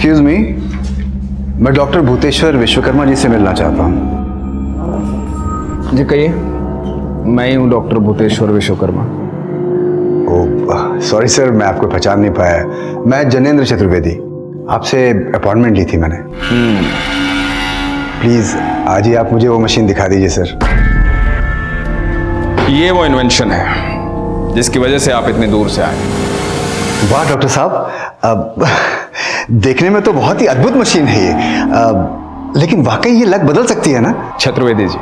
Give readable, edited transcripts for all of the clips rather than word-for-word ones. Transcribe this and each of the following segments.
Excuse me, मैं doctor Bhuteshwar Vishwakarma ji से मिलना चाहता हूँ। जी कहिए। मैं ही हूँ doctor Bhuteshwar Vishwakarma. Oh sorry sir, मैं आपको पहचान नहीं पाया। मैं जनेंद्र चतुर्वेदी, आपसे अपॉइंटमेंट ली थी मैंने। प्लीज आज ही आप मुझे वो मशीन दिखा दीजिए सर। ये वो इन्वेंशन है जिसकी वजह से आप इतनी दूर से आए। वाह डॉक्टर साहब, देखने में तो बहुत ही अद्भुत मशीन है ये, लेकिन वाकई ये लग बदल सकती है ना? Chaturvedi ji,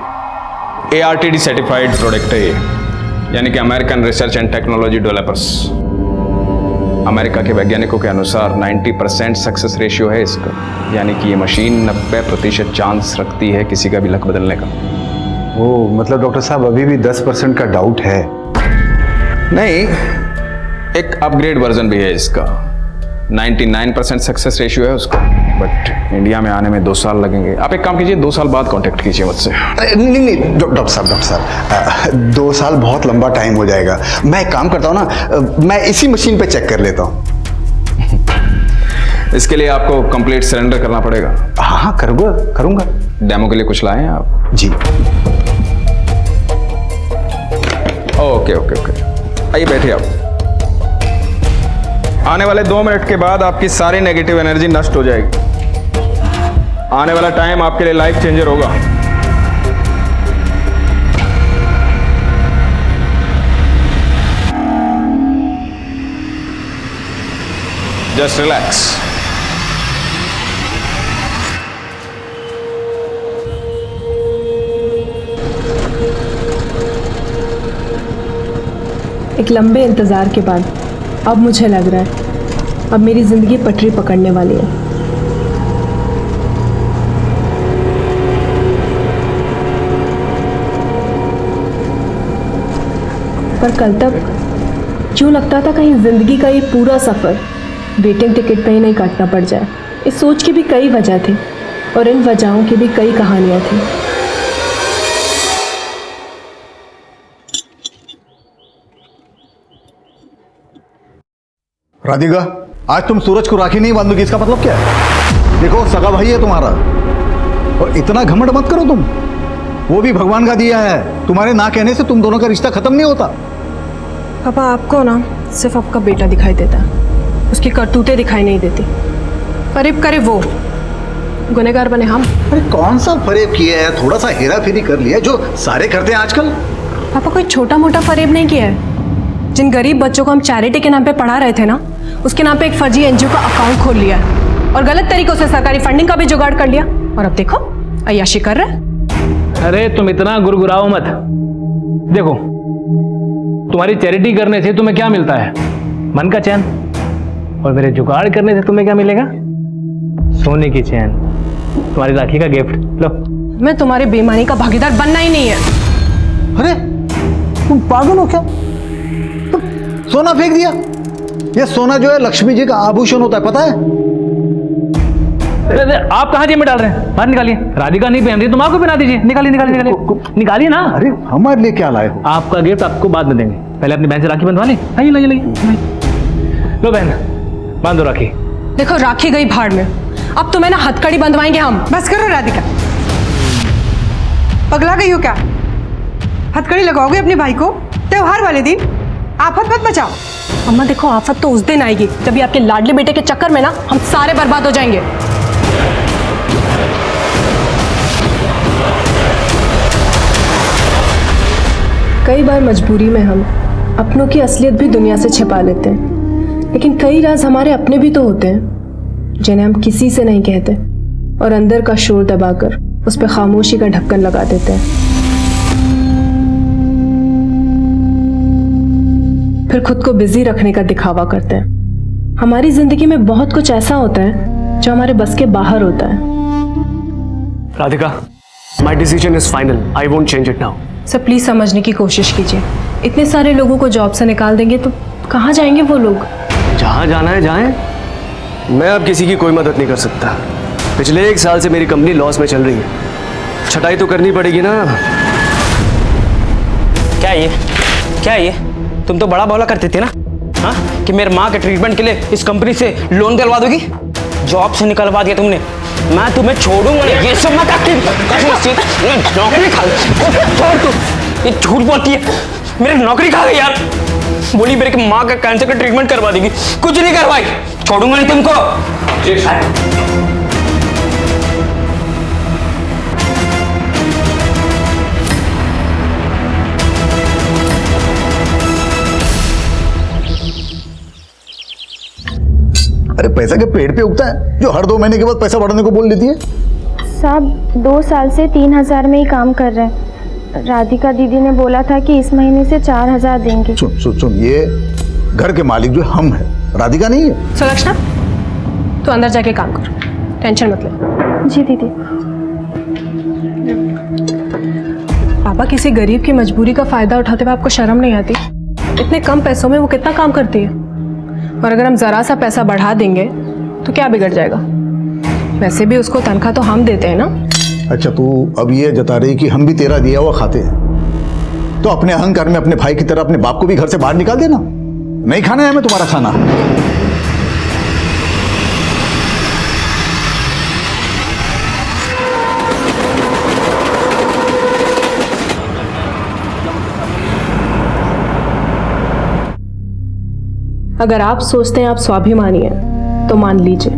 ARTD certified product है ये, यानी कि American research and technology developers. America के वैज्ञानिकों के अनुसार 90% सक्सेस रेशियो है इसका, यानी कि ये मशीन 90% चांस रखती है किसी का भी लक बदलने का। ओह मतलब डॉक्टर साहब अभी भी 10% का डाउट है? नहीं, एक अपग्रेड वर्जन भी है इसका। 99% सक्सेस रेशियो है उसका, बट इंडिया में आने में 2 साल लगेंगे। आप एक काम कीजिए, 2 साल बाद कांटेक्ट कीजिए मुझसे। नहीं डॉक्टर साहब 2 साल बहुत लंबा टाइम हो जाएगा। मैं एक काम करता हूँ ना, मैं इसी मशीन पे चेक कर लेता हूँ। इसके लिए आपको कंप्लीट सरेंडर करना पड़ेगा। हाँ करूँगा। डेमो के लिए कुछ लाए हैं आप? जी। ओके आइए बैठिए आप। आने वाले 2 मिनट के बाद आपकी सारी नेगेटिव एनर्जी नष्ट हो जाएगी। आने वाला टाइम आपके लिए लाइफ चेंजर होगा। Just relax. एक लंबे इंतज़ार के बाद अब मुझे लग रहा है अब मेरी ज़िंदगी पटरी पकड़ने वाली है। पर कल तक क्यों लगता था कहीं ज़िंदगी का ये पूरा सफ़र वेटिंग टिकट पे ही नहीं काटना पड़ जाए। इस सोच की भी कई वजह थी और इन वजहों की भी कई कहानियाँ थी। राधिका, आज तुम सूरज को राखी नहीं बांधोगी, इसका मतलब क्या है? देखो सगा भाई है तुम्हारा, और इतना घमंड मत करो तुम। वो भी भगवान का दिया है, तुम्हारे ना कहने से तुम दोनों का रिश्ता खत्म नहीं होता। पापा आपको ना सिर्फ आपका बेटा दिखाई देता है, उसकी करतूतें दिखाई नहीं देती। फरेब करे वो, गुनहगार बने हम। अरे कौन सा फरेब किया है? थोड़ा सा हेरा फेरी कर लिया जो सारे करते हैं आजकल। पापा कोई छोटा मोटा फरेब नहीं किया है। जिन गरीब बच्चों को हम चैरिटी के नाम पे पढ़ा रहे थे ना, उसके नाम पे एक फर्जी NGO का अकाउंट खोल लिया है और गलत तरीकों से सरकारी फंडिंग का भी जुगाड़ कर लिया, और अब देखो अय्याशी कर रहे। अरे तुम इतना गुरगुराओ मत। देखो, तुम्हारी चैरिटी करने से तुम्हें क्या मिलता है? मन का चैन। और मेरे जुगाड़ करने से तुम्हें क्या मिलेगा? सोने की चैन। तुम्हारी राखी का गिफ्ट लो। मैं तुम्हारी बेईमानी का भागीदार बनना ही नहीं है। अरे तुम पागल हो क्या? तुम सोना फेंक दिया? ये सोना जो है लक्ष्मी जी का आभूषण होता है, पता है? आप कहाँ जेब में डाल रहे हैं? बाहर निकालिए। राधिका नहीं पहन रही, तुम आपको पहना दीजिए। निकालिए ना। अरे हमारे लिए क्या लाए हो? आपका गिफ्ट आपको बाद में देंगे, पहले अपनी बहन से राखी बंधवा ले। लाइए लो बहन, बांधो राखी। देखो राखी गई भाड़ में, अब तुम्हें ना हथकड़ी बंधवाएंगे हम। बस करो राधिका, पगला गई हो क्या? हथकड़ी लगाओगे अपने भाई को त्योहार वाले दिन? आफत मत बचाओ। अम्मा देखो, आफत तो उस दिन आएगी जब आपके लाडले बेटे के चक्कर में ना हम सारे बर्बाद हो जाएंगे। कई बार मजबूरी में हम अपनों की असलियत भी दुनिया से छिपा लेते हैं, लेकिन कई राज हमारे अपने भी तो होते हैं जिन्हें हम किसी से नहीं कहते और अंदर का शोर दबाकर उस पर खामोशी का ढक्कन लगा देते हैं। फिर खुद को बिजी रखने का दिखावा करते हैं। हमारी जिंदगी में बहुत कुछ ऐसा होता है जो हमारे बस के बाहर होता है। Radhika, my decision is final. I won't change it now. Sir please समझने की कोशिश कीजिए। इतने सारे लोगों को जॉब से निकाल देंगे तो कहाँ जाएंगे वो लोग? जहाँ जाना है जाएं। मैं अब किसी की कोई मदद नहीं कर सकता। पिछले 1 साल से मेरी कंपनी लॉस में चल रही है, छटाई तो करनी पड़ेगी ना। क्या ये तुम तो बड़ा बोला करते थे ना, हाँ, कि मेरे माँ के ट्रीटमेंट के लिए इस कंपनी से लोन दिलवा दोगी। जॉब से निकलवा दिया तुमने, मैं तुम्हें छोड़ूंगा नहीं। ये सब मत नौकरी खा छोड़ तू, ये झूठ बोलती है, मेरी नौकरी खा गई यार। बोली मेरी माँ का कैंसर का ट्रीटमेंट करवा देगी, कुछ नहीं करवाई, छोड़ूंगा नहीं तुमको। अरे पैसा के पेड़ पे उगता है जो हर 2 महीने के बाद पैसा बढ़ाने को बोल देती है? साहब 2 साल से 3,000 में ही काम कर रहे हैं। राधिका दीदी ने बोला था कि इस महीने से 4,000 देंगे। सुन सुन सुन, ये घर के मालिक जो हम हैं, राधिका नहीं है। सुलक्षणा, तू अंदर जाके काम कर, टेंशन मत ले। जी दीदी। पापा, किसी गरीब की मजबूरी का फायदा उठाते हुए आपको शर्म नहीं आती? इतने कम पैसों में वो कितना काम करती है, और अगर हम जरा सा पैसा बढ़ा देंगे तो क्या बिगड़ जाएगा? वैसे भी उसको तनख्वाह तो हम देते हैं ना। अच्छा, तू अब ये जता रही कि हम भी तेरा दिया हुआ खाते हैं, तो अपने अहंकार में अपने भाई की तरह अपने बाप को भी घर से बाहर निकाल देना। नहीं खाना है हमें तुम्हारा खाना। अगर आप सोचते हैं आप स्वाभिमानी हैं तो मान लीजिए,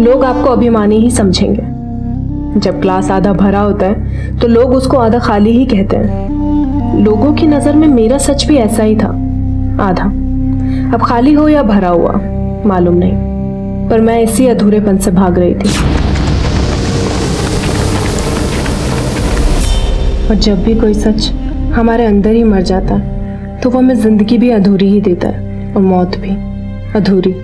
लोग आपको अभिमानी ही समझेंगे। जब ग्लास आधा भरा होता है तो लोग उसको आधा खाली ही कहते हैं। लोगों की नजर में मेरा सच भी ऐसा ही था, आधा। अब खाली हो या भरा हुआ मालूम नहीं, पर मैं इसी अधूरेपन से भाग रही थी। और जब भी कोई सच हमारे अंदर ही मर जाता है तो वो हमें जिंदगी भी अधूरी ही देता है, और मौत भी अधूरी।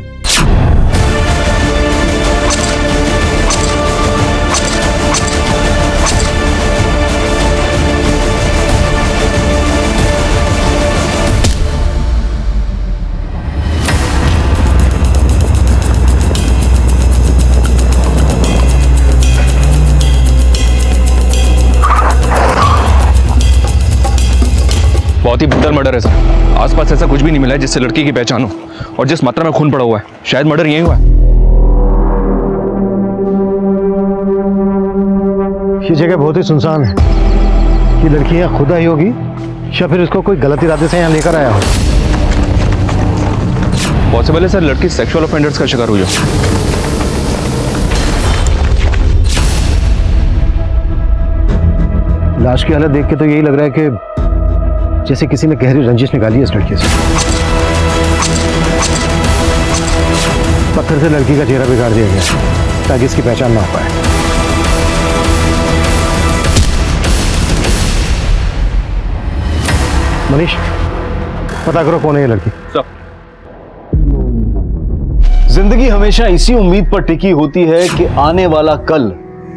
बहुत ही भयंकर मर्डर है सर। आसपास ऐसा कुछ भी नहीं मिला है जिससे लड़की की पहचान हो, और जिस मात्रा में खून पड़ा हुआ है शायद मर्डर यही हुआ है। ये जगह बहुत ही सुनसान है। ये लड़की यहाँ खुद आई होगी या फिर इसको कोई गलत इरादे से यहाँ लेकर आया हो। पॉसिबल है सर लड़की सेक्सुअल ऑफेंडर्स का शिकार हुई हो। लाश की हालत देख के तो यही लग रहा है कि जैसे किसी ने गहरी रंजिश निकाली है इस लड़की से। पत्थर से लड़की का चेहरा बिगाड़ दिया गया ताकि इसकी पहचान ना हो पाए। मनीष, पता करो कौन है ये लड़की। जिंदगी हमेशा इसी उम्मीद पर टिकी होती है कि आने वाला कल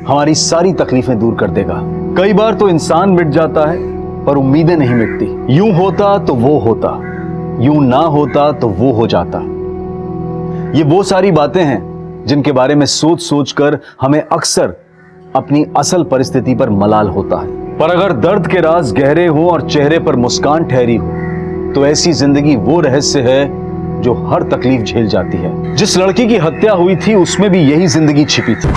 हमारी सारी तकलीफें दूर कर देगा। कई बार तो इंसान मिट जाता है पर उम्मीदें नहीं मिटती। यूं होता तो वो होता, यूं ना होता तो वो हो जाता। ये वो सारी बातें हैं जिनके बारे में सोच सोच कर हमें अक्सर अपनी असल परिस्थिति पर मलाल होता है। पर अगर दर्द के राज गहरे हो और चेहरे पर मुस्कान ठहरी हो तो ऐसी जिंदगी वो रहस्य है जो हर तकलीफ झेल जाती है। जिस लड़की की हत्या हुई थी उसमें भी यही जिंदगी छिपी थी।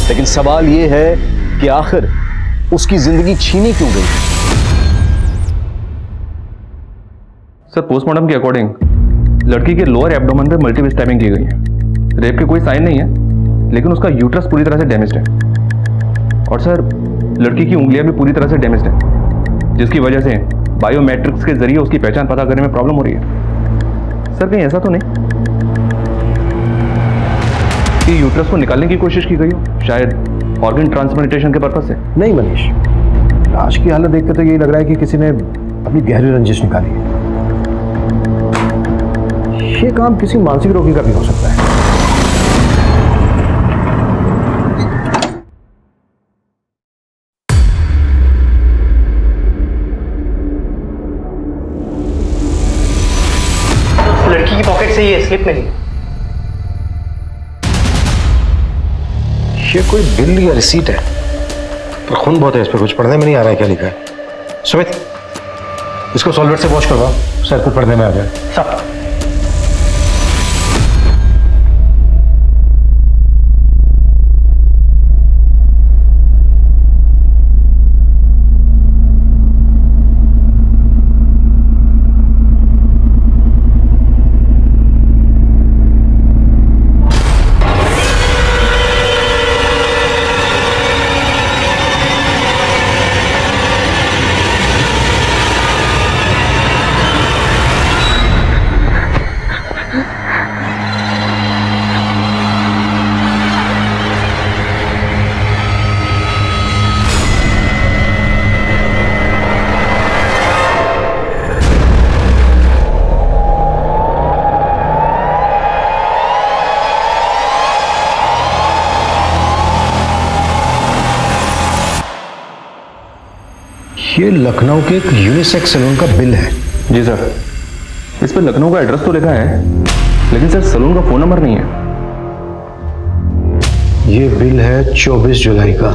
लेकिन सवाल यह है कि आखिर उसकी जिंदगी छीनी क्यों गई? सर पोस्टमार्टम के अकॉर्डिंग लड़की के लोअर एब्डोमेन पे मल्टीपल स्टैबिंग की गई है। रेप के कोई साइन नहीं है, लेकिन उसका यूट्रस पूरी तरह से डैमेज्ड है। और सर लड़की की उंगलियां भी पूरी तरह से डैमेज्ड है, जिसकी वजह से बायोमेट्रिक्स के जरिए उसकी पहचान पता करने में प्रॉब्लम हो रही है। सर कहीं ऐसा तो नहीं कि यूट्रस को निकालने की कोशिश की गई हो, शायद ऑर्गन ट्रांसप्लांटेशन के पर्पस से? नहीं मनीष, लाश की हालत देख के तो यही लग रहा है कि किसी ने अपनी गहरी रंजिश निकाली है। ये काम किसी मानसिक रोगी का भी हो सकता है। लड़की की पॉकेट से ये स्लिप मिली। ये कोई बिल या रिसीट है, पर खून बहुत है इस पर, कुछ पढ़ने में नहीं आ रहा है क्या लिखा है। सुमित, इसको सॉल्वेट से वॉश करवाओ, शायद कुछ पढ़ने में आ जाए। सब ये लखनऊ के एक यूनिसेक्स सैलून का बिल है। जी सर, इस पर लखनऊ का एड्रेस तो लिखा है, लेकिन सर सैलून का फोन नंबर नहीं है। ये बिल है 24 जुलाई का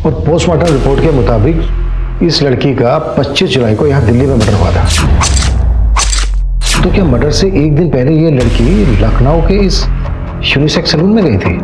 और पोस्टमार्टम रिपोर्ट के मुताबिक इस लड़की का 25 जुलाई को यहाँ दिल्ली में मर्डर हुआ था। तो क्या मर्डर से एक दिन पहले ये लड़की लखनऊ के इस यूनिसेक्स सैलून में गई थी?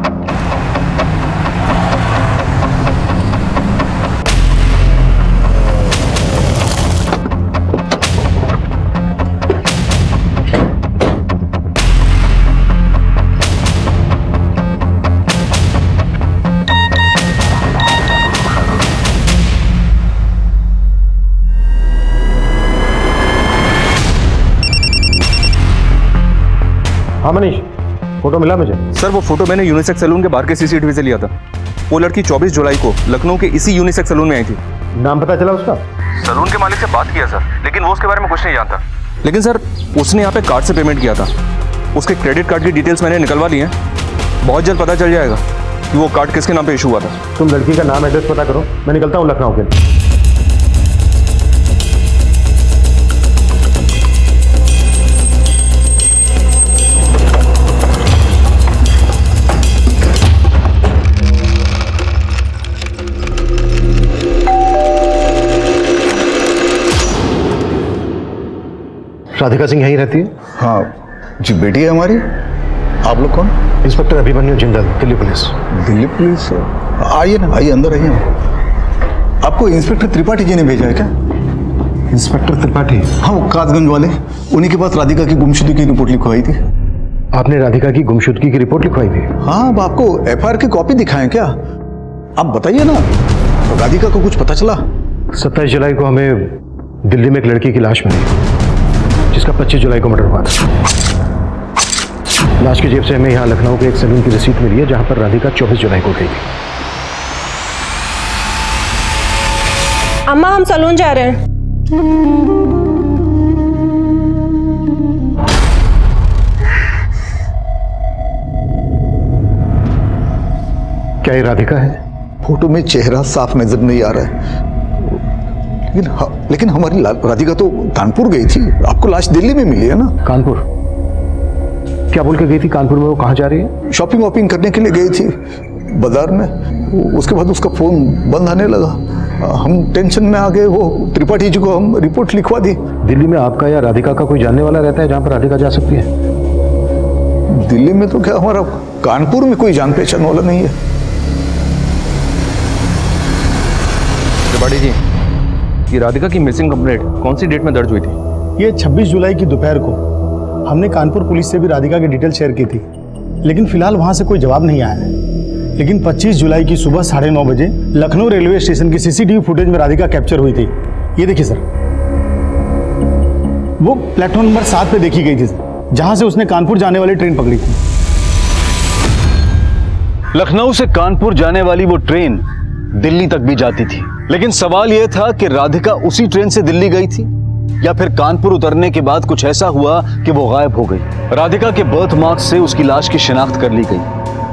हाँ मनीष, फोटो मिला मुझे। सर वो फोटो मैंने यूनिसेक्स सैलून के बाहर के सीसीटीवी से लिया था। वो लड़की 24 जुलाई को लखनऊ के इसी यूनिसेक्स सैलून में आई थी। नाम पता चला उसका? सैलून के मालिक से बात किया सर, लेकिन वो उसके बारे में कुछ नहीं जानता। लेकिन सर उसने यहाँ पे कार्ड से पेमेंट किया था। उसके क्रेडिट कार्ड की डिटेल्स मैंने निकलवा ली हैं। बहुत जल्द पता चल जाएगा कि वो कार्ड किसके नाम पे इशू हुआ था। तुम लड़की का नाम एड्रेस पता करो, मैं निकलता हूँ लखनऊ के लिए। राधिका सिंह यहीं रहती है? हाँ जी, बेटी है हमारी। आप लोग कौन? Inspector Abhimanyu Jindal, Delhi police. Delhi police? आइए ना, आइए अंदर आइए। आपको इंस्पेक्टर त्रिपाठी जी ने भेजा है क्या? इंस्पेक्टर त्रिपाठी? हाँ, वो कासगंज वाले, उन्हीं के पास राधिका की गुमशुदगी की रिपोर्ट लिखवाई थी। आपने राधिका की गुमशुदगी की रिपोर्ट लिखवाई थी? हाँ, अब आपको एफआईआर की कॉपी दिखाएं क्या? आप बताइए ना, राधिका को कुछ पता चला? 27 जुलाई को हमें दिल्ली में एक लड़की की लाश मिली जिसका 25 जुलाई को मर्डर हुआ था। लाश की जेब से हमें यहाँ लखनऊ के एक सैलून की रसीद मिली है जहां पर राधिका 24 जुलाई को गई थी। अम्मा, हम सैलून जा रहे हैं। क्या ये राधिका है? फोटो में चेहरा साफ नजर नहीं आ रहा है, लेकिन हमारी राधिका तो कानपुर गई थी। आपको लाश दिल्ली में मिली है ना? कानपुर? क्या बोल के गई थी कानपुर में? वो कहाँ जा रही है? शॉपिंग वॉपिंग करने के लिए गई थी बाजार में। उसके बाद उसका फोन बंद आने लगा। हम टेंशन में आ गए। वो त्रिपाठी जी को हम रिपोर्ट लिखवा दी। दिल्ली में आपका या राधिका का कोई जानने वाला रहता है जहां पर राधिका जा सकती है? दिल्ली में तो क्या, हमारा कानपुर में कोई जान पहचान वाला नहीं है। त्रिपाठी जी, ये राधिका की मिसिंग कंप्लेंट कौन सी डेट में दर्ज हुई थी? ये 26 जुलाई की दोपहर को हमने कानपुर पुलिस से भी राधिका की डिटेल शेयर की थी, लेकिन फिलहाल वहां से कोई जवाब नहीं आया है। लेकिन 25 जुलाई की सुबह 9:30 बजे लखनऊ रेलवे स्टेशन की सीसीटीवी फुटेज में राधिका कैप्चर हुई थी। ये देखिए सर, वो प्लेटफॉर्म नंबर 7 पे देखी गई थी जहां से उसने कानपुर जाने वाली ट्रेन पकड़ी थी। लखनऊ से कानपुर जाने वाली वो ट्रेन दिल्ली तक भी जाती थी, लेकिन सवाल यह था कि राधिका उसी ट्रेन से दिल्ली गई थी या फिर कानपुर उतरने के बाद कुछ ऐसा हुआ कि वो गायब हो गई। राधिका के बर्थ मार्क्स से उसकी लाश की शिनाख्त कर ली गई,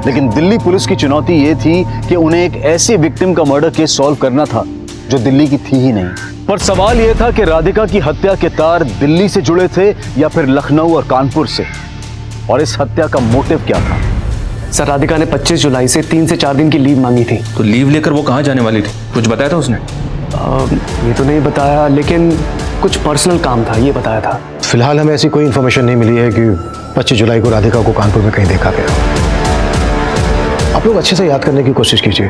लेकिन दिल्ली पुलिस की चुनौती ये थी कि उन्हें एक ऐसे विक्टिम का मर्डर केस सॉल्व करना था जो दिल्ली की थी ही नहीं। पर सवाल यह था कि राधिका की हत्या के तार दिल्ली से जुड़े थे या फिर लखनऊ और कानपुर से, और इस हत्या का मोटिव क्या था? सर, राधिका ने 25 जुलाई से 3 से 4 दिन की लीव मांगी थी। तो लीव लेकर वो कहाँ जाने वाली थी? कुछ बताया था उसने? ये तो नहीं बताया, लेकिन कुछ पर्सनल काम था, ये बताया था। फिलहाल हमें ऐसी कोई इन्फॉर्मेशन नहीं मिली है कि 25 जुलाई को राधिका को कानपुर में कहीं देखा गया। आप लोग अच्छे से याद करने की कोशिश कीजिए।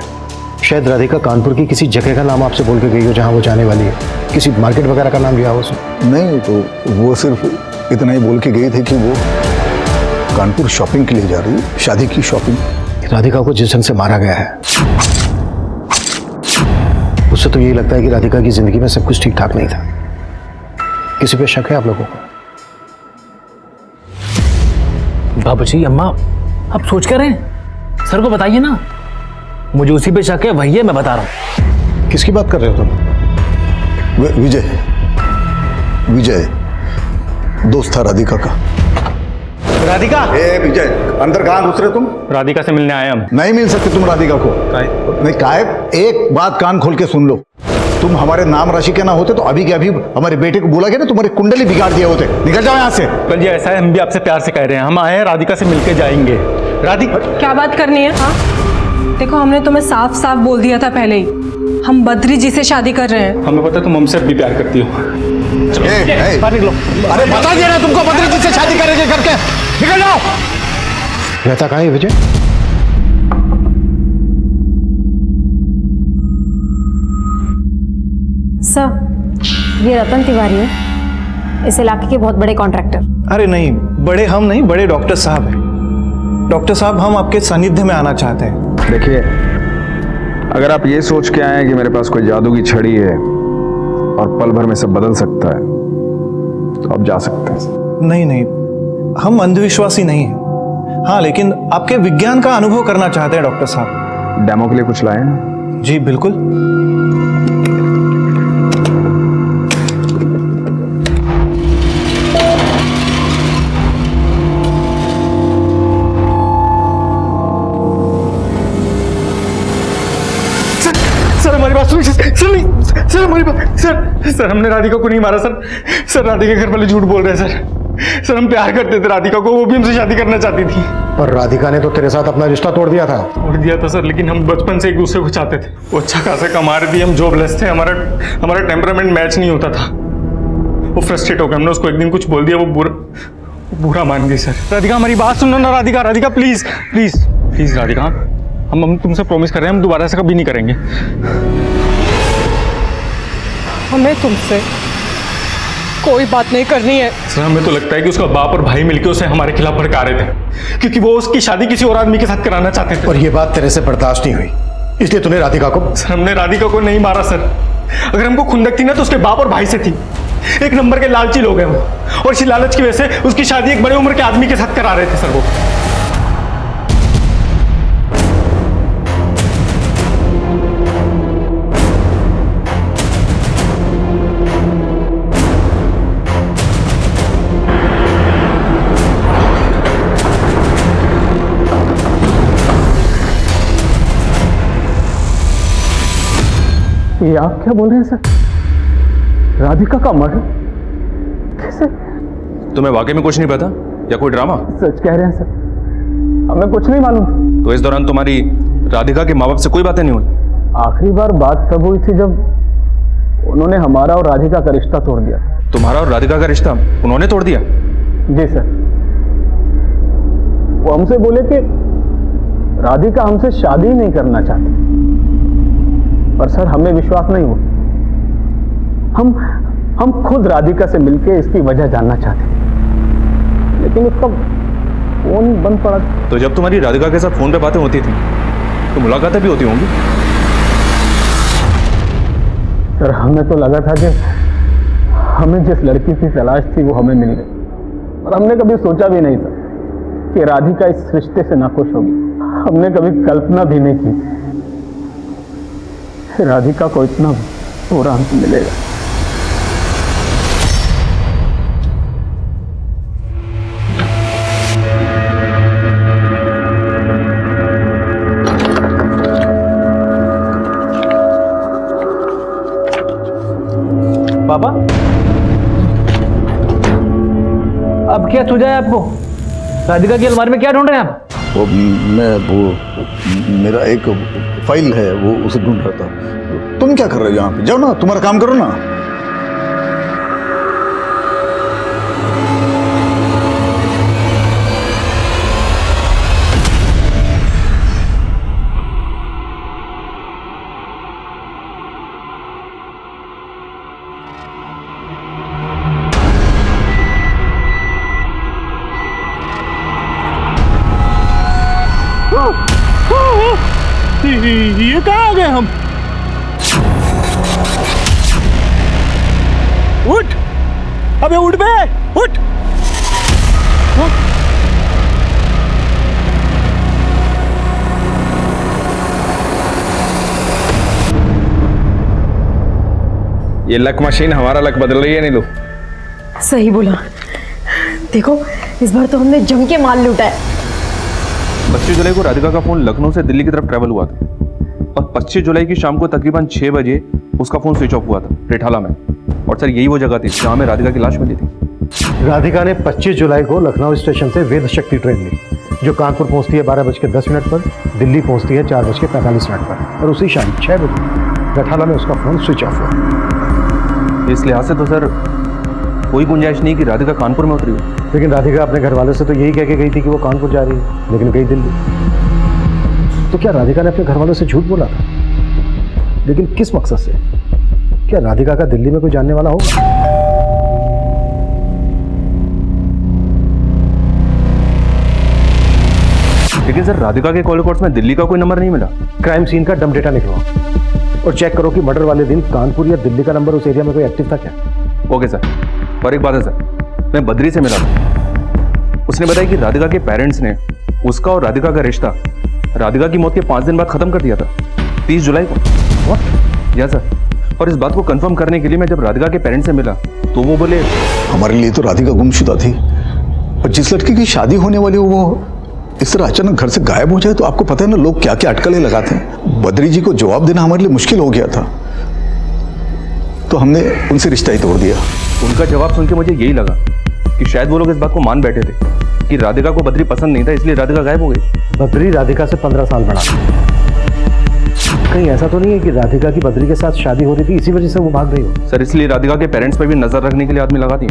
शायद राधिका कानपुर की किसी जगह का नाम आपसे बोल के गई हो जहां वो जाने वाली है। किसी मार्केट वगैरह का नाम लिया हो उसने? नहीं, तो वो सिर्फ इतना ही बोल के गई थी कि वो कानपुर शॉपिंग के लिए जा रही है, शादी की शॉपिंग। राधिका को जिस ढंग से मारा गया है उससे तो यही लगता है कि राधिका की जिंदगी में सब कुछ ठीक ठाक नहीं था। किसी पे शक है आप लोगों को? बाबूजी, अम्मा, आप सोच कर रहे हैं? सर को बताइए ना। मुझे उसी पे शक है, वही है, मैं बता रहा हूँ। किसकी बात कर रहे हो तुम? विजय, विजय दोस्त था राधिका का। राधिका? ए विजय, अंदर कहाँ घुस रहे तुम? राधिका से मिलने आए हम। नहीं मिल सकते तुम राधिका को। नहीं, काय, एक बात कान खोल के सुन लो। तुम हमारे नाम राशि के ना होते तो अभी के अभी हमारे बेटे को बुला के ना तुम्हारी कुंडली बिगाड़ दिए होते। निकल जाओ यहाँ से। कल जी ऐसा है, हम भी आपसे प्यार से कह रहे हैं, हम आए हैं राधिका से मिलके जाएंगे। राधिका क्या बात करनी है? हाँ देखो, हमने तुम्हें साफ साफ बोल दिया था पहले ही, हम बद्री जी से शादी कर रहे हैं। हमें पता है तुम हमसे भी प्यार करती हो। बाहर निकलो। अरे बता दिया ना तुमको बद्री जी से शादी करेंगे करके। निकल जाओ। रहता कहाँ है विजय? सर, ये रतन तिवारी है, इस इलाके के बहुत बड़े कॉन्ट्रैक्टर। अरे नहीं, बड़े हम नहीं, बड़े डॉक्टर साहब हैं। डॉक्टर साहब, हम आपके सानिध्य में आना चाहते हैं। देखिए, अगर आप ये सोच के आए हैं कि मेरे पास कोई जादू की छड़ी है और पल भर में सब बदल सकता है, तो आप जा सकते हैं। नहीं नहीं, हम अंधविश्वासी नहीं हैं। हाँ, लेकिन आपके विज्ञान का अनुभव करना चाहते हैं डॉक्टर साहब। डेमो के लिए कुछ लाए हैं? जी बिल्कुल। सर हमारी बात सुनिए। सर नहीं, सर हमारी बात। सर हमने राधिका को नहीं मारा सर। सर राधिका घर वाले झूठ बोल रहे हैं सर। सर हम प्यार करते थे राधिका को, वो भी हमसे शादी करना चाहती थी। पर राधिका ने तो तेरे साथ अपना रिश्ता तोड़ दिया था। तोड़ दिया था सर, लेकिन हम बचपन से एक दूसरे को चाहते थे। वो अच्छा खासा कमा रही थी, हम जॉबलेस थे, हमारा टेम्परामेंट मैच नहीं होता था। वो फ्रस्ट्रेट हो गया, हमने उसको एक दिन कुछ बोल दिया, वो बुरा मान गई सर। राधिका हमारी बात सुनो ना। Radhika please please please Radhika, हम तुमसे प्रॉमिस कर रहे हैं, हम दोबारा ऐसा कभी नहीं करेंगे। हमें तुमसे कोई बात नहीं करनी है। सर हमें तो लगता है कि उसका बाप और भाई मिलकर उसे हमारे खिलाफ भड़का रहे थे, क्योंकि वो उसकी शादी किसी और आदमी के साथ कराना चाहते थे। और ये बात तेरे से बर्दाश्त नहीं हुई, इसलिए तूने राधिका को। सर हमने राधिका को नहीं मारा सर। अगर हमको खुंदक थी ना तो उसके बाप और भाई से थी। एक नंबर के लालची लोग हैं वो, और इसी लालच की वजह से उसकी शादी एक बड़े उम्र के आदमी के साथ करा रहे थे सर वो। ये आप क्या बोल रहे हैं सर? राधिका का मर्डर कैसे? तुम्हें वाकई में कुछ नहीं पता या कोई ड्रामा? सच कह रहे हैं सर, हमें कुछ नहीं मालूम। तो इस दौरान तुम्हारी राधिका के माँ बाप से कोई बातें नहीं हुई? आखिरी बार बात तब हुई थी जब उन्होंने हमारा और राधिका का रिश्ता तोड़ दिया। तुम्हारा और राधिका का रिश्ता उन्होंने तोड़ दिया? जी सर, वो हमसे बोले कि राधिका हमसे शादी नहीं करना चाहती। पर सर हमें विश्वास नहीं हुआ। हम खुद राधिका से मिलके इसकी वजह जानना चाहते हैं, लेकिन उसका फोन बंद पड़ा। तो जब तुम्हारी राधिका के साथ फोन पे बातें होती थी तो मुलाकातें भी होती होंगी? सर हमें तो लगा था कि हमें जिस लड़की की तलाश थी वो हमें मिल गई, और हमने कभी सोचा भी नहीं था कि राधिका इस रिश्ते से नाखुश होगी। हमने कभी कल्पना भी नहीं की राधिका को इतना बुरा अंत मिलेगा। पापा, अब क्या सूझा है आपको? राधिका की अलमारी में क्या ढूंढ रहे हैं आप? मेरा एक फाइल है, वो उसे ढूंढ रहा था। तुम क्या कर रहे हो यहाँ पे? जाओ ना, तुम्हारा काम करो ना। ये कहाँ आ गए हम? उठ, अबे उठ बे, उठ। ये लक मशीन हमारा लक बदल रही है नीलू। सही बोला। देखो इस बार तो हमने जम के माल लूटा है। 25 जुलाई को राधिका का फोन लखनऊ से दिल्ली की तरफ ट्रैवल हुआ था। और 25 जुलाई की शाम को तकरीबन 6 बजे उसका फोन स्विच ऑफ हुआ था रिठाला में। और सर यही वो जगह थी जहां में राधिका की लाश मिली थी। राधिका ने 25 जुलाई को लखनऊ स्टेशन से वेद शक्ति ट्रेन ली, जो कानपुर पहुंचती है 12:10 पर, दिल्ली पहुंचती है 4:45 पर, और उसी शाम 6 बजे रिठाला में उसका फोन स्विच ऑफ हुआ। इस लिहाज से तो सर कोई गुंजाइश नहीं कि राधिका कानपुर में उतरी हो। लेकिन राधिका अपने घर वालों से तो यही कह के गई थी कि वो कानपुर जा रही है, लेकिन गई दिल्ली। तो क्या राधिका ने अपने घर वालों से झूठ बोला था? लेकिन किस मकसद से? क्या राधिका का दिल्ली में कोई जानने वाला होगा? लेकिन सर राधिका के कॉल रिकॉर्ड्स में दिल्ली का कोई नंबर नहीं मिला। क्राइम सीन का डम डेटा निकलवाओ और चेक करो कि मर्डर वाले दिन कानपुर या दिल्ली का नंबर उस एरिया में कोई एक्टिव था क्या। Okay sir. और एक बात है सर, मैं बद्री से मिला था, उसने बताया कि राधिका के पेरेंट्स ने उसका और राधिका का रिश्ता राधिका की मौत के 5 दिन बाद खत्म कर दिया था, 30 जुलाई को। या सर, और इस बात को कंफर्म करने के लिए मैं जब राधिका के पेरेंट्स से मिला तो वो बोले हमारे लिए तो राधिका गुमशुदा थी, और जिस लड़की की शादी होने वाली हो वो इस तरह अचानक घर से गायब हो जाए तो आपको पता है ना लोग क्या क्या अटकलें लगाते हैं। बद्री जी को जवाब देना हमारे लिए मुश्किल हो गया था, तो हमने उनसे रिश्ता ही तोड़ दिया। उनका जवाब सुन के मुझे यही लगा कि शायद वो लोग इस बात को मान बैठे थे कि राधिका को बद्री पसंद नहीं था, इसलिए राधिका गायब हो गई। बद्री राधिका से 15 साल बड़ा। कहीं ऐसा तो नहीं है कि राधिका की बद्री के साथ शादी हो रही थी, इसी वजह से वो भाग गई हो? सर इसलिए राधिका के पेरेंट्स पर भी नजर रखने के लिए आदमी लगा दिए।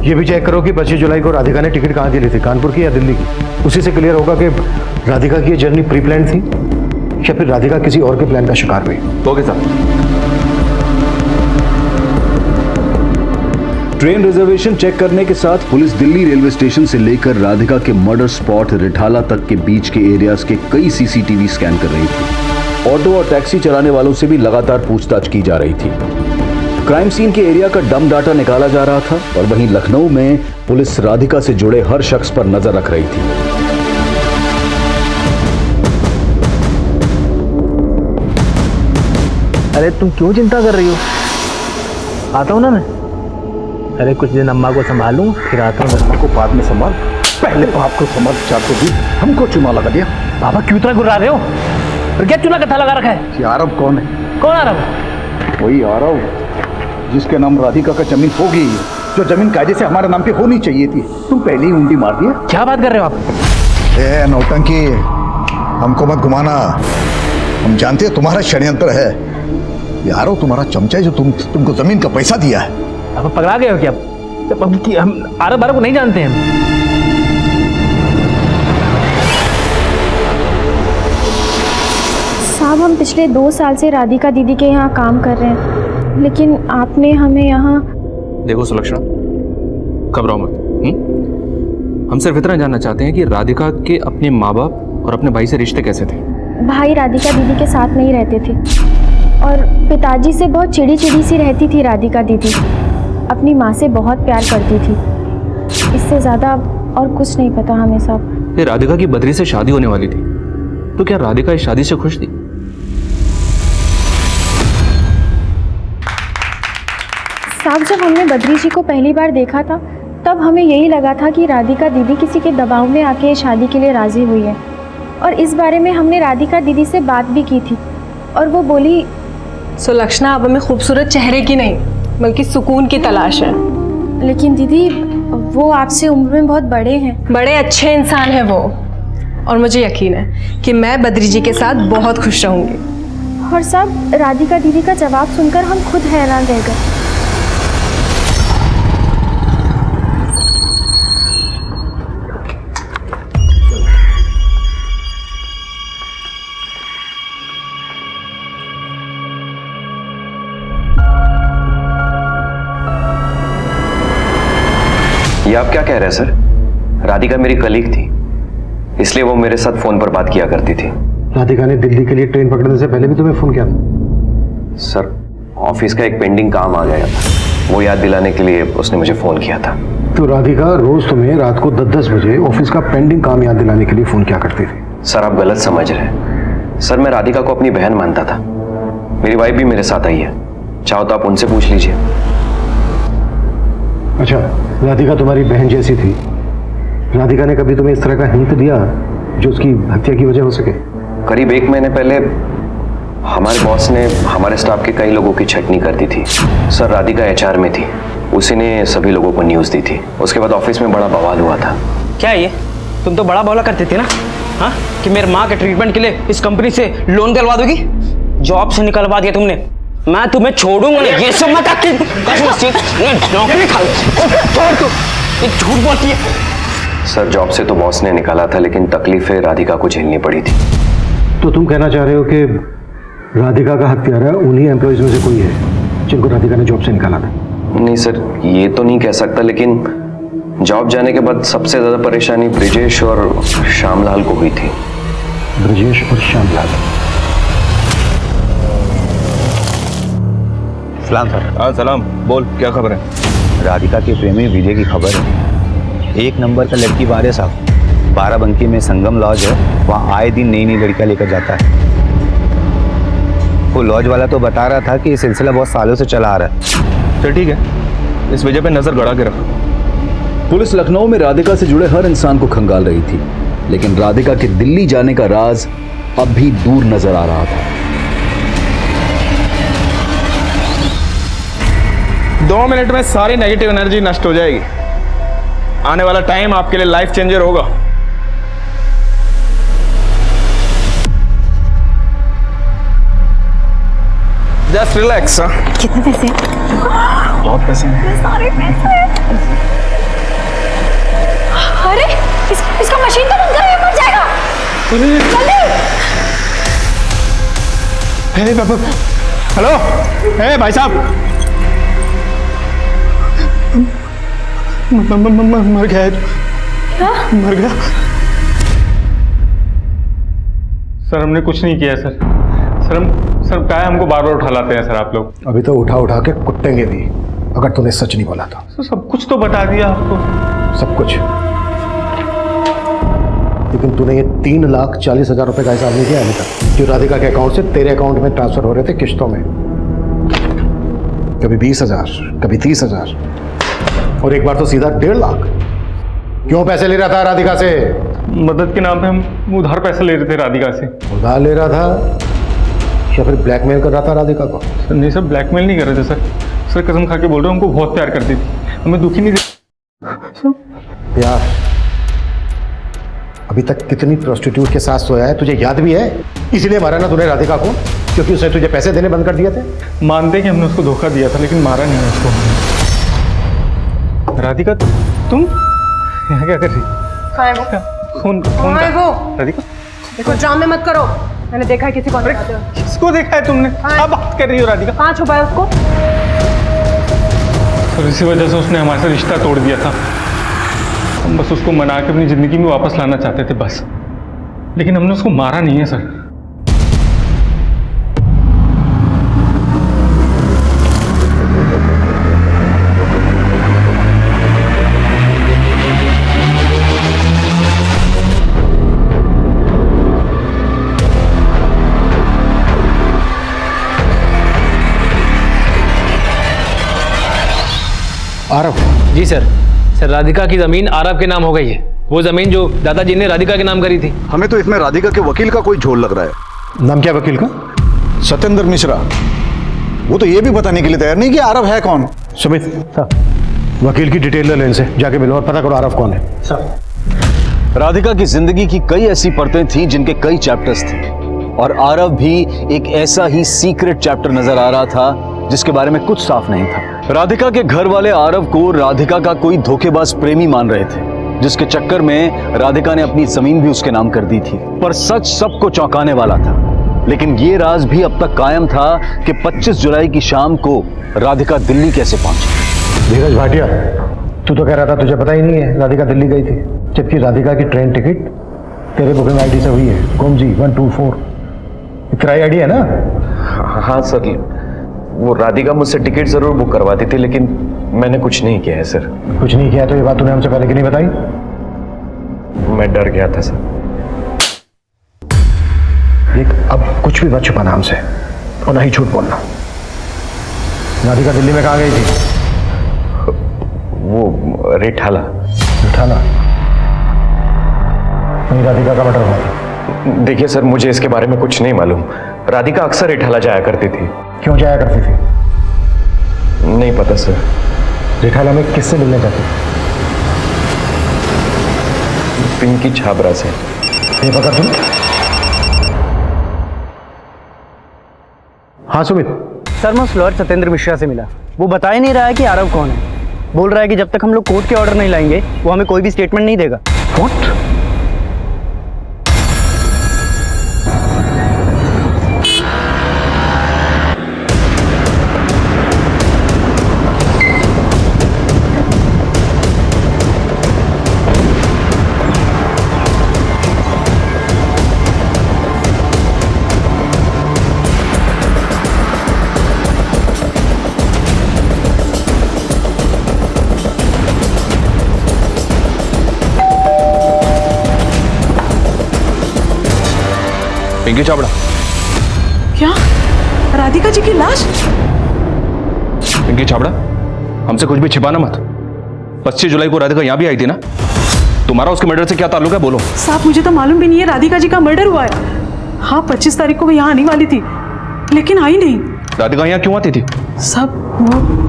ये भी चेक करो कि 25 जुलाई को राधिका ने टिकट कहाँ की ली थी, कानपुर की या दिल्ली की। उसी से क्लियर होगा कि राधिका की ये जर्नी प्री प्लान थी या फिर राधिका किसी और के प्लान का शिकार हुई। Okay sir. Train reservation check करने के साथ पुलिस दिल्ली रेलवे स्टेशन से लेकर राधिका के मर्डर स्पॉट रिठाला तक के बीच के एरियाज के कई सीसीटीवी स्कैन कर रही थी। ऑटो और टैक्सी चलाने वालों से भी लगातार पूछताछ की जा रही थी। क्राइम सीन के एरिया का डम डाटा निकाला जा रहा था, और वहीं लखनऊ में पुलिस राधिका से जुड़े हर शख्स पर नजर रख रही थी। अरे तुम क्यों चिंता कर रही हो? आता हूँ ना मैं। अरे कुछ दिन अम्मा को संभालूं, फिर आता हूँ। अम्मा को बाद में संभाल, पहले बाप को संभाल। 420 हमको चुना लगा दिया। बाबा क्यों इतना गुर्रा रहे हो? और क्या चूल्हा कथा लगा रखा है? आरव कौन है? कौन आरव? वही आरव जिसके नाम राधिका का जमीन होगी, जो जमीन कायदे से हमारे नाम पे होनी चाहिए थी। तुम पहले ही उंडी मार दिया। क्या बात कर रहे हो आप? ए नौटंकी, हमको मत घुमाना। हम जानते हैं तुम्हारा षड्यंत्र है। यारो तुम्हारा चमचा है जो तुमको जमीन का पैसा दिया है। आप पकड़ा गए हो क्या? हम आरव बारव को नहीं जानते हैं। साहब हम पिछले 2 साल से राधिका दीदी के यहाँ काम कर रहे हैं, लेकिन आपने हमें यहाँ। देखो सुलक्षणा, घबराओ मत। हम सिर्फ इतना जानना चाहते हैं कि राधिका के अपने माँ बाप और अपने भाई से रिश्ते कैसे थे। भाई राधिका दीदी के साथ नहीं रहते थे, और पिताजी से बहुत चिड़ी चिड़ी सी रहती थी राधिका दीदी। अपनी माँ से बहुत प्यार करती थी, इससे ज़्यादा और कुछ नहीं पता हमें साहब। ये राधिका की बद्री से शादी होने वाली थी, तो क्या राधिका इस शादी से खुश थी? साहब जब हमने बद्री जी को पहली बार देखा था तब हमें यही लगा था कि राधिका दीदी किसी के दबाव में आके शादी के लिए राज़ी हुई है, और इस बारे में हमने राधिका दीदी से बात भी की थी, और वो बोली सुलक्षणा अब हमें खूबसूरत चेहरे की नहीं बल्कि सुकून की तलाश है। लेकिन दीदी वो आपसे उम्र में बहुत बड़े हैं। बड़े अच्छे इंसान हैं वो, और मुझे यकीन है कि मैं बद्री जी के साथ बहुत खुश रहूँगी। और साहब राधिका दीदी का जवाब सुनकर हम खुद हैरान रह गए। ये आप क्या कह रहे हैं सर? राधिका मेरी कलीग थी, इसलिए वो मेरे साथ फोन पर बात किया करती थी। राधिका ने दिल्ली के लिए ट्रेन पकड़ने से पहले भी तुम्हें फोन किया था? सर ऑफिस का एक पेंडिंग काम आ गया था, वो याद दिलाने के लिए उसने मुझे फोन किया था। तो राधिका रोज तुम्हें रात को 10-10 बजे ऑफिस का पेंडिंग काम याद दिलाने के लिए फोन किया करती थी? सर आप गलत समझ रहे हैं। सर मैं राधिका को अपनी बहन मानता था। मेरी वाइफ भी मेरे साथ आई है, चाहो तो आप उनसे पूछ लीजिए। अच्छा, राधिका तुम्हारी बहन जैसी थी। राधिका ने कभी तुम्हें इस तरह का हिंट दिया जो उसकी हत्या की वजह हो सके? करीब 1 महीने पहले हमारे बॉस ने हमारे स्टाफ के कई लोगों की छटनी कर दी थी सर। राधिका एचआर में थी, उसी ने सभी लोगों को न्यूज़ दी थी। उसके बाद ऑफिस में बड़ा बवाल हुआ था। क्या ये तुम तो बड़ा बौला करते थे ना, हाँ, कि मेरे माँ के ट्रीटमेंट के लिए इस कंपनी से लोन दिलवा दोगी। जॉब से निकलवा दिया तुमने, मैं तुम्हें छोड़ूंगा नहीं। ये सब मत नौकरी खा छोड़ तू, ये झूठ बोलती है। सर जॉब से तो बॉस ने निकाला था, लेकिन तकलीफें राधिका को झेलनी पड़ी थी। तो तुम कहना चाह रहे हो कि राधिका का हत्यारा उन्हीं एम्प्लॉयज में से कोई है जिनको राधिका ने जॉब से निकाला था? नहीं सर, ये तो नहीं कह सकता, लेकिन जॉब जाने के बाद सबसे ज्यादा परेशानी ब्रिजेश और श्यामलाल को हुई थी। ब्रिजेश और श्यामलाल। सलाम सर। हाँ सलाम, बोल क्या खबर है? राधिका के प्रेमी विजय की खबर है। एक नंबर का लड़की बारे साहब, बाराबंकी में संगम लॉज है, वहाँ आए दिन नई नई लड़कियाँ लेकर जाता है। वो लॉज वाला तो बता रहा था कि ये सिलसिला बहुत सालों से चला आ रहा है। चल ठीक है, इस वजह पे नजर गड़ा के रख। पुलिस लखनऊ में राधिका से जुड़े हर इंसान को खंगाल रही थी, लेकिन राधिका के दिल्ली जाने का राज अब भी दूर नजर आ रहा था। 2 मिनट में सारी नेगेटिव एनर्जी नष्ट हो जाएगी। आने वाला टाइम आपके लिए लाइफ चेंजर होगा। Just relax. कितने पैसे? बहुत पैसे हैं। सारे पैसे। अरे इसका मशीन तो बंद करो, ये मर जाएगा। जल्दी। हेलो, हे भाई साहब, मर गया है। मर गया। सर हमने कुछ नहीं किया सर। सर क्या है, हमको बार बार उठा लाते हैं सर आप लोग। अभी तो उठा उठा के कुटेंगे भी अगर तूने सच नहीं बोला तो। सब कुछ तो बता दिया आपको। सब कुछ, लेकिन तूने ये 3,40,000 रुपए का हिसाब नहीं किया अभी तक, जो राधिका के अकाउंट से तेरे अकाउंट में ट्रांसफर हो रहे थे किश्तों में। कभी 20,000, कभी 30,000, और एक बार तो सीधा 1.5 लाख। क्यों पैसे ले रहा था राधिका से? मदद के नाम पे हम उधार पैसे ले रहे थे राधिका से। उधार ले रहा था या फिर ब्लैकमेल कर रहा था राधिका को? सर नहीं सर, ब्लैकमेल नहीं कर रहे थे सर। सर कसम खा के बोल रहे हो, हमको बहुत प्यार करती थी, हमें दुखी नहीं प्यार? अभी तक कितनी प्रोस्टिट्यूट के साथ सोया है, तुझे याद भी है? इसलिए मारा ना तूने राधिका को क्योंकि उसने तुझे पैसे देने बंद कर दिए थे? मानते कि हमने उसको धोखा दिया था, लेकिन मारा नहीं उसको। राधिका तुम यहाँ क्या कर रही? कहाँ है वो? फोन कहाँ है वो? राधिका देखो ड्रामे मत करो, मैंने देखा है किसी को। किसको देखा है तुमने? क्या बात कर रही हो राधिका? कहाँ छुपा है उसको? सर इसी वजह से उसने हमारे से रिश्ता तोड़ दिया था। हम बस उसको मना के अपनी जिंदगी में वापस लाना चाहते थे बस, लेकिन हमने उसको मारा नहीं है सर। आरव? जी सर। सर राधिका की जमीन आरव के नाम हो गई है, वो जमीन जो दादाजी ने राधिका के नाम करी थी। हमें तो इसमें राधिका के वकील का कोई झोल लग रहा है। नाम क्या वकील का? सत्येंद्र मिश्रा। वो तो ये भी बताने के लिए तैयार नहीं कि आरव है कौन। सुमित वकील की डिटेल ले इनसे, जाके मिलो और पता करो आरव कौन है। सर राधिका की जिंदगी की कई ऐसी परतें थी जिनके कई चैप्टर्स थे, और आरव भी एक ऐसा ही सीक्रेट चैप्टर नजर आ रहा था जिसके बारे में कुछ साफ नहीं था। राधिका के घर वाले आरव को राधिका का कोई धोखेबाज प्रेमी मान रहे थे, जिसके चक्कर में राधिका ने अपनी जमीन भी उसके नाम कर दी थी। पर सच सबको चौंकाने वाला था, लेकिन ये राज भी अब तक कायम था कि 25 जुलाई की शाम को राधिका दिल्ली कैसे पहुंची। धीरज भाटिया, तू तो कह रहा था तुझे पता ही नहीं है राधिका दिल्ली गई थी, जबकि राधिका की ट्रेन टिकट तेरे बुकिंग आईडी से हुई है, गोमजी 124। किराया आईडी है ना? हाँ सर, वो राधिका मुझसे टिकट जरूर बुक करवाती थी, लेकिन मैंने कुछ नहीं किया है सर। कुछ नहीं किया तो ये बात तूने हमसे पहले क्यों नहीं बताई? मैं डर गया था सर। देख, अब कुछ भी मत छुपाना हमसे और ना ही झूठ बोलना। राधिका दिल्ली में कहाँ गई थी? वो रिठाला। रिठाला? वहीं राधिका का मर्डर हुआ था। देखिए सर, मुझे इसके बारे में कुछ नहीं मालूम। राधिका अक्सर रिठाला जाया करती थी। क्यों जाया करती थी? नहीं पता सर। रिठाला में किससे मिलने जाती? पिंकी छाबरा से। ये पकड़ तुम। हाँ सुमित। सर मैं उस लॉयर सत्येंद्र मिश्रा से मिला। वो बता ही नहीं रहा है कि आरव कौन है। बोल रहा है कि जब तक हम लोग कोर्ट के ऑर्डर नहीं लाएंगे वो हमें कोई भी स्टेटमेंट नहीं देगा। व्हाट? पिंकी छाबड़ा। क्या? राधिका जी की लाश? पिंकी छाबड़ा, हमसे कुछ भी छिपाना मत। 25 जुलाई को राधिका यहाँ भी आई थी ना? तुम्हारा उसके मर्डर से क्या ताल्लुक है, बोलो। साहब मुझे तो मालूम भी नहीं है राधिका जी का मर्डर हुआ है। हाँ 25 तारीख को वो यहाँ आने वाली थी लेकिन आई नहीं। राधिका यहाँ क्यों आती थी? साहब वो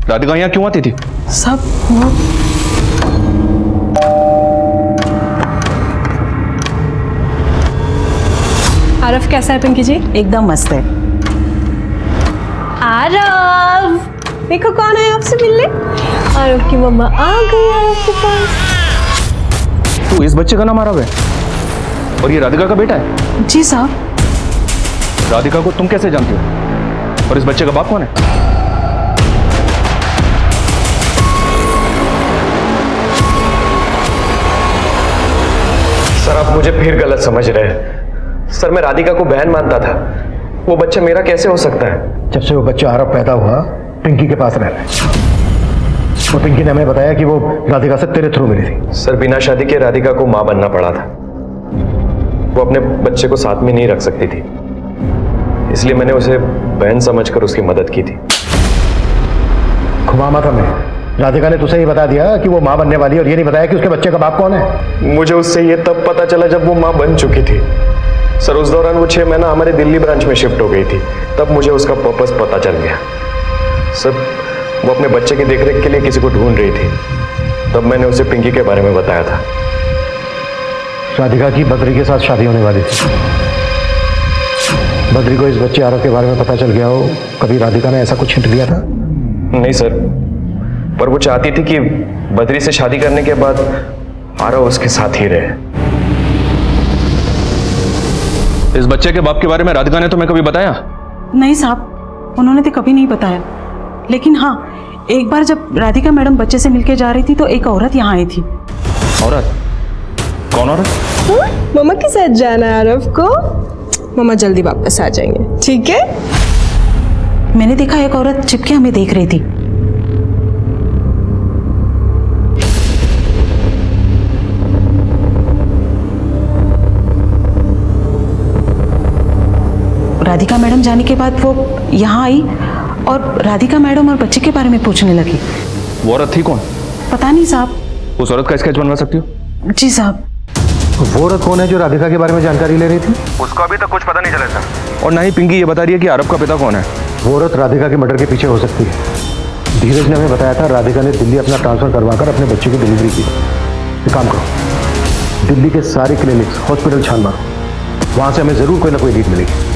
राधिका यहाँ क्यों आती थी? सब वो आरव कैसा है पिंकी जी? एकदम मस्त है। आरव देखो कौन है आपसे मिलने। आरव की मम्मा आ गई आरव के पास। तू इस बच्चे का नाम आरव है और ये राधिका का बेटा है? जी साहब। राधिका को तुम कैसे जानते हो और इस बच्चे का बाप कौन है? सर आप मुझे फिर गलत समझ रहे हैं। सर मैं राधिका को बहन मानता था। वो बच्चा मेरा कैसे हो सकता है? जब से वो बच्चा आरव पैदा हुआ पिंकी के पास रह रहा है और पिंकी ने हमें बताया कि वो राधिका से तेरे थ्रू मिली थी। सर बिना शादी के राधिका को मां बनना पड़ा था। वो अपने बच्चे को साथ में नहीं रख सकती थी, इसलिए मैंने उसे बहन समझकर उसकी मदद की थी। घुमा मत हमें। राधिका ने तुझे ही बता दिया कि वो मां बनने वाली है और ये नहीं बताया कि उसके बच्चे का बाप कौन है। मुझे उससे ये तब पता चला जब वो मां बन चुकी थी। सर उस दौरान वो 6 महीना हमारे दिल्ली ब्रांच में शिफ्ट हो गई थी, तब मुझे उसका पर्पस पता चल गया। सर वो अपने बच्चे की देखरेख के लिए किसी को ढूंढ रही थी, तब मैंने उसे पिंकी के बारे में बताया था। राधिका की बद्री के साथ शादी होने वाली थी। बद्री को इस बच्चे आरव के बारे में पता चल गया हो। कभी राधिका ने ऐसा कुछ हिंट दिया था? नहीं सर, पर वो चाहती थी कि बद्री से शादी करने के बाद आरव उसके साथ ही रहे। इस बच्चे के बाप के बारे में राधिका ने तुम्हें कभी बताया? नहीं साहब, उन्होंने तो कभी नहीं बताया। लेकिन हाँ एक बार जब राधिका मैडम बच्चे से मिलके जा रही थी तो एक औरत यहाँ आई थी। औरत? कौन औरत? मम्मा के साथ जाना है आरव को। मम्मा जल्दी वापस आ जाएंगे, ठीक है? मैंने देखा एक औरत चिपके हमें देख रही थी। राधिका मैडम जाने के बाद वो यहाँ आई और राधिका मैडम और बच्चे के बारे में पूछने लगी। वो औरत थी कौन? पता नहीं साहब। उस औरत का स्केच बनवा सकती हो? जी साहब। वो औरत कौन है जो राधिका के बारे में जानकारी ले रही थी? उसको अभी तक कुछ पता नहीं चला सर। और ना ही पिंकी ये बता रही है कि आरव का पिता कौन है। वो औरत राधिका के मर्डर के पीछे हो सकती है। धीरज ने हमें बताया था राधिका ने दिल्ली अपना ट्रांसफर करवाकर अपने बच्चे की डिलीवरी की। एक काम करो, दिल्ली के सारे क्लिनिक्स हॉस्पिटल छान मारो, वहां से हमें जरूर कोई ना कोई लीड मिलेगी।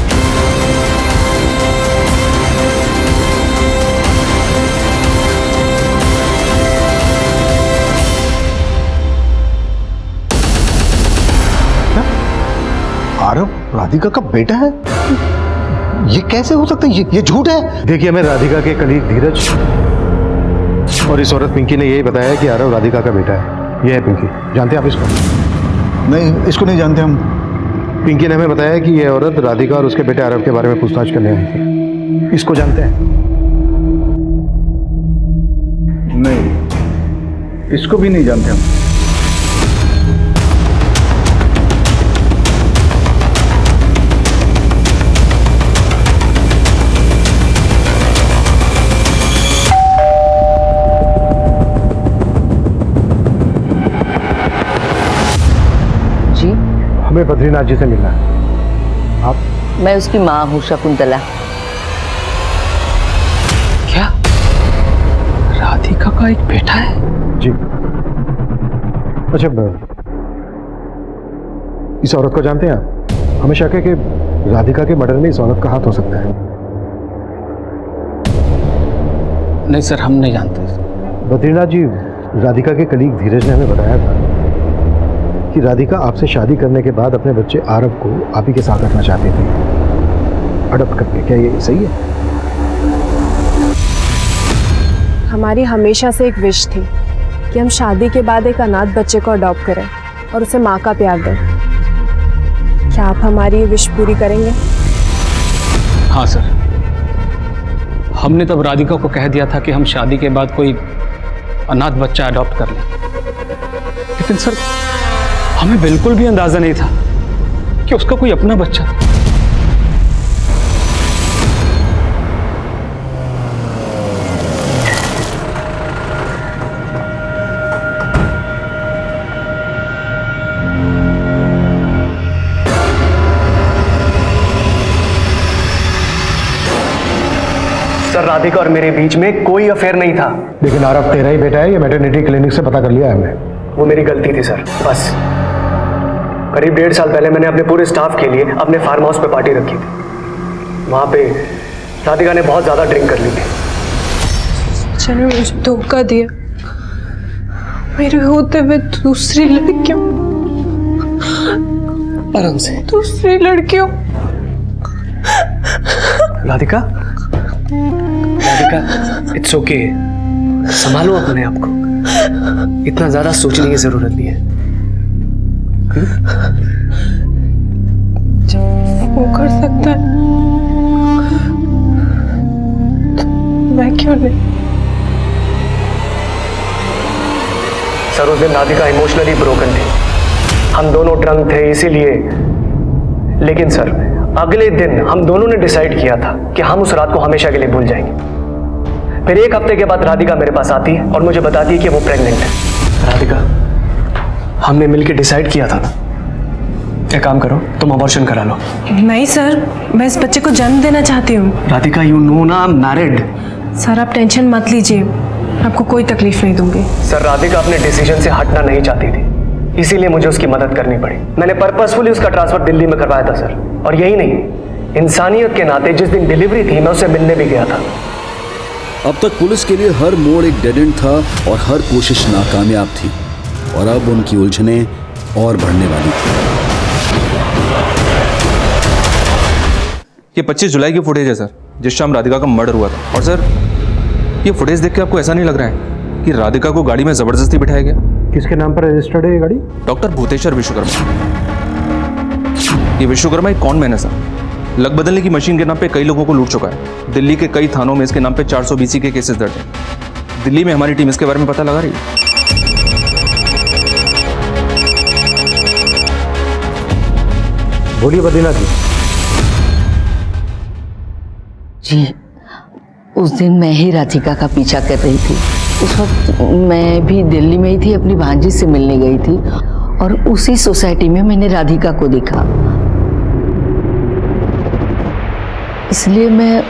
आरव राधिका का बेटा है? ये कैसे हो सकता है? ये झूठ है। देखिए हमें राधिका के कलीग धीरज और इस औरत पिंकी ने यही बताया कि आरव राधिका का बेटा है। ये है पिंकी। जानते हैं आप इसको? नहीं, इसको नहीं जानते हम। पिंकी ने हमें बताया कि यह औरत राधिका और उसके बेटे आरव के बारे में पूछताछ करने आई थी। इसको जानते हैं? नहीं, इसको भी नहीं जानते हम। हमें बद्रीनाथ जी से मिलना है। आप? मैं उसकी माँ हूँ, शकुंतला। क्या राधिका का एक बेटा है? जी। अच्छा, इस औरत को जानते हैं आप? हमें शक है कि राधिका के मर्डर में इस औरत का हाथ हो सकता है। नहीं सर, हम नहीं जानते। बद्रीनाथ जी, राधिका के कलीग धीरज ने हमें बताया था कि राधिका आपसे शादी करने के बाद अपने बच्चे आरव को आप ही के साथ रखना चाहती थी, अडॉप्ट करके। क्या ये सही है? हमारी हमेशा से एक विश थी कि हम शादी के बाद एक अनाथ बच्चे को अडॉप्ट करें और उसे माँ का प्यार दें। क्या आप हमारी ये विश पूरी करेंगे? हाँ सर, हमने तब राधिका को कह दिया था कि हम शादी के बाद कोई अनाथ बच्चा अडॉप्ट कर लें, लेकिन सर हमें बिल्कुल भी अंदाजा नहीं था कि उसका कोई अपना बच्चा था। सर, राधिका और मेरे बीच में कोई अफेयर नहीं था। लेकिन आरव तेरा ही बेटा है, ये मैटरनिटी क्लिनिक से पता कर लिया है हमने। वो मेरी गलती थी सर, बस। करीब 1.5 साल पहले मैंने अपने पूरे स्टाफ के लिए अपने फार्म हाउस पे पार्टी रखी थी। वहाँ पे राधिका ने बहुत ज़्यादा ड्रिंक कर ली थी। ने मुझे धोखा दिया, मेरे होते हुए दूसरी लड़कियों, आराम से। दूसरी लड़कियों। Radhika, Radhika, it's okay. संभालो अपने आप को, इतना ज्यादा सोचने की जरूरत नहीं है। वो कर सकता है, मैं क्यों नहीं? सर, उस दिन राधिका इमोशनली ब्रोकन थी, हम दोनों ड्रंक थे इसीलिए। लेकिन सर, अगले दिन हम दोनों ने डिसाइड किया था कि हम उस रात को हमेशा के लिए भूल जाएंगे। फिर 1 हफ्ते के बाद राधिका मेरे पास आती है और मुझे बताती है कि वो प्रेग्नेंट है। राधिका, हमने मिलकर डिसाइड किया था ना, एक काम करो, तुम अबॉर्शन करा लो। नहीं सर, मैं इस बच्चे को जन्म देना चाहती हूँ। राधिका, यू नो ना, आई एम मैरिड। सर आप टेंशन मत लीजिए, आपको कोई तकलीफ नहीं दूंगी। सर, राधिका अपने डिसीजन से हटना नहीं चाहती थी, इसीलिए मुझे उसकी मदद करनी पड़ी। मैंने पर्पसफुली उसका ट्रांसफर दिल्ली में करवाया था सर। और यही नहीं, इंसानियत के नाते जिस दिन डिलीवरी थी मैं उससे मिलने भी गया था। अब तक पुलिस के लिए हर मोड़ एक डेड एंड था और हर कोशिश नाकामयाब थी, और अब उनकी उलझनें और बढ़ने वाली थी। ये 25 जुलाई की फुटेज है सर, जिस शाम राधिका का मर्डर हुआ था। और सर, ये फुटेज देख के आपको ऐसा नहीं लग रहा है कि राधिका को गाड़ी में जबरदस्ती बिठाया गया? किसके नाम पर रजिस्टर्ड है ये गाड़ी? डॉक्टर भूतेश्वर विश्वकर्मा। ये विश्वकर्मा एक कॉन मैन है सर, लग बदलने की मशीन के नाम पे कई लोगों को लूट चुका है। दिल्ली के कई थानों में इसके नाम पे 400 BC के केसेस दर्ज हैं। दिल्ली में हमारी टीम इसके बारे में पता लगा रही है। बोलिए बद्रीनाथ जी। जी, उस दिन मैं ही राधिका का पीछा कर रही थी। उस वक्त मैं भी दिल्ली में ही थी, अपनी भांजी से मिलने गई थी, और उसी सोसाइटी में मैंने राधिका को देखा। इसलिए मैं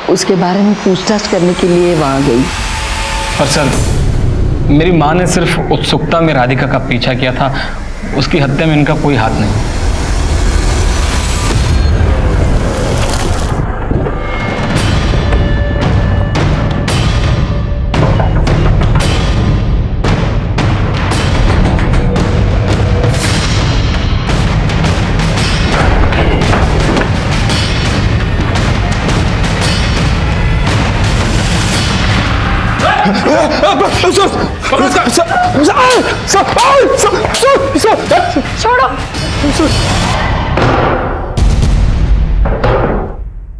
उसके बारे में पूछताछ करने के लिए वहाँ गई। पर सर, मेरी माँ ने सिर्फ उत्सुकता में राधिका का पीछा किया था, उसकी हत्या में इनका कोई हाथ नहीं।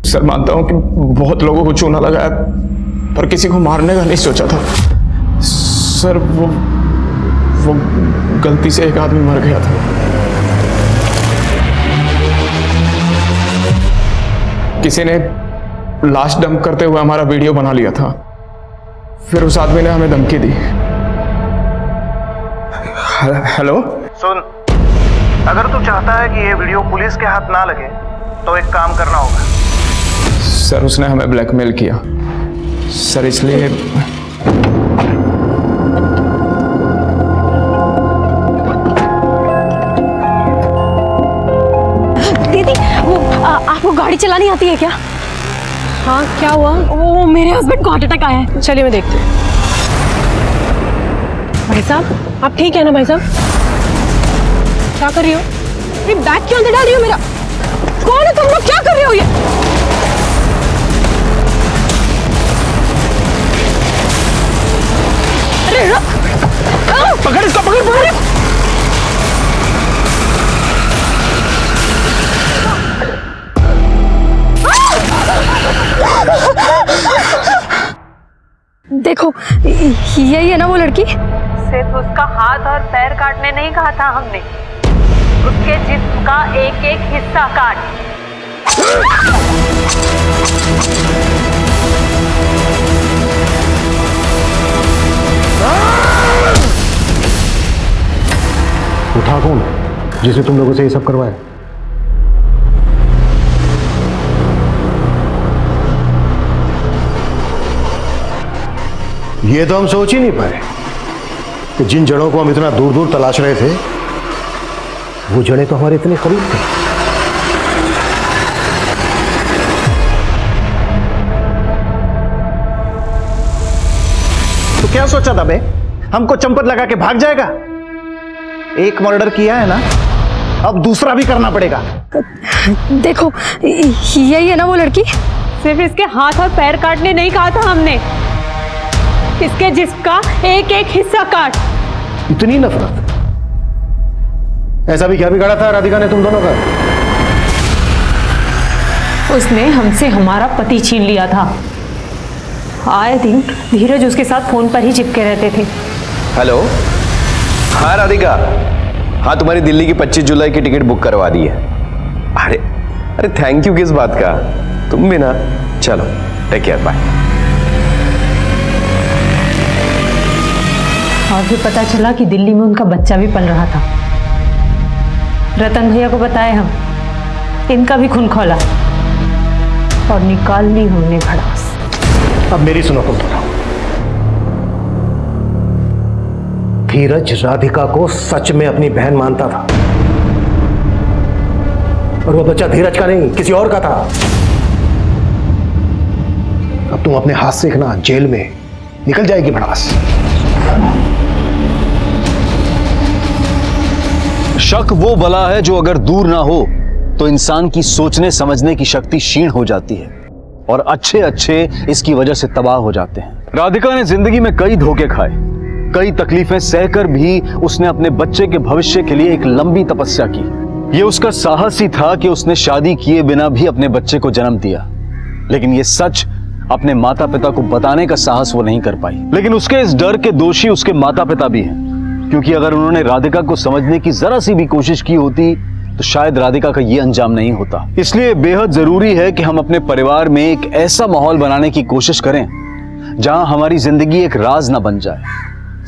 सर, मानता हूं कि बहुत लोगों को चूना लगाया, पर किसी को मारने का नहीं सोचा था सर। वो गलती से एक आदमी मर गया था। किसी ने लाश डंप करते हुए हमारा वीडियो बना लिया था, फिर उस आदमी ने हमें धमकी दी। हेलो, सुन, अगर तू चाहता है कि ये वीडियो पुलिस के हाथ ना लगे तो एक काम करना होगा। सर उसने हमें ब्लैकमेल किया सर, इसलिए दीदी आपको गाड़ी चलानी आती है क्या? हाँ क्या हुआ? वो मेरे हस्बैंड को हार्ट अटैक आया है। चलिए मैं देखती हूँ। भाई साहब आप ठीक है ना भाई साहब? क्या कर रही हो? ये बैग क्यों अंदर डाल रही हो मेरा? कौन है तुम लोग? क्या कर रही हो ये? अरे पकड़ इसको, पकड़। देखो यही है ना वो लड़की? सिर्फ उसका हाथ और पैर काटने नहीं कहा था हमने, उसके जिस्म का एक एक हिस्सा काट। उठा कौन जिसने तुम लोगों से ये सब करवाया? ये तो हम सोच ही नहीं पाए कि जिन जड़ों को हम इतना दूर दूर तलाश रहे थे वो जड़ें तो हमारे इतने करीब थी। तो क्या सोचा था बे? हमको चंपत लगा के भाग जाएगा? एक मर्डर किया है ना, अब दूसरा भी करना पड़ेगा। देखो यही है ना वो लड़की? सिर्फ इसके हाथ और पैर काटने नहीं कहा था हमने, इसके जिस्म का एक एक हिस्सा काट। इतनी नफरत? ऐसा भी क्या बिगाड़ा था राधिका ने तुम दोनों का? उसने हमसे हमारा पति छीन लिया था। आए दिन धीरज उसके साथ फोन पर ही चिपके रहते थे। हेलो, हाँ राधिका, हाँ तुम्हारी दिल्ली की 25 जुलाई की टिकट बुक करवा दी है। अरे अरे थैंक यू किस बात का, तुम भी ना। चलो टेक केयर, बाय। और भी पता चला कि दिल्ली में उनका बच्चा भी पल रहा था। रतन भैया को बताए हम, इनका भी खून खोला और निकाल ली हमने भड़ास। अब मेरी सुनो तुम दोनों। धीरज राधिका को सच में अपनी बहन मानता था और वो बच्चा धीरज का नहीं किसी और का था। अब तुम अपने हाथ से ना जेल में निकल जाएगी भड़ास। शक वो बला है जो अगर दूर ना हो तो इंसान की सोचने समझने की शक्ति क्षीण हो जाती है और अच्छे अच्छे इसकी वजह से तबाह हो जाते हैं। राधिका ने जिंदगी में कई धोखे खाए, कई तकलीफें सहकर भी उसने अपने बच्चे के भविष्य के लिए एक लंबी तपस्या की। ये उसका साहस ही था कि उसने शादी किए बिना भी अपने बच्चे को जन्म दिया, लेकिन ये सच अपने माता पिता को बताने का साहस वो नहीं कर पाई। लेकिन उसके इस डर के दोषी उसके माता पिता भी हैं, क्योंकि अगर उन्होंने राधिका को समझने की जरा सी भी कोशिश की होती तो शायद राधिका का ये अंजाम नहीं होता। इसलिए बेहद जरूरी है कि हम अपने परिवार में एक ऐसा माहौल बनाने की कोशिश करें जहां हमारी जिंदगी एक राज ना बन जाए,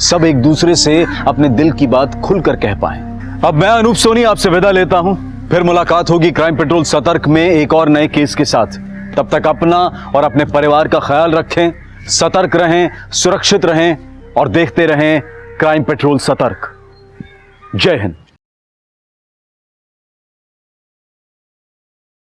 सब एक दूसरे से अपने दिल की बात खुलकर कह पाएं। अब मैं अनूप सोनी आपसे विदा लेता हूं, फिर मुलाकात होगी क्राइम पेट्रोल सतर्क में एक और नए केस के साथ। तब तक अपना और अपने परिवार का ख्याल रखें, सतर्क रहें, सुरक्षित रहें और देखते रहें क्राइम पेट्रोल सतर्क। जय हिंद।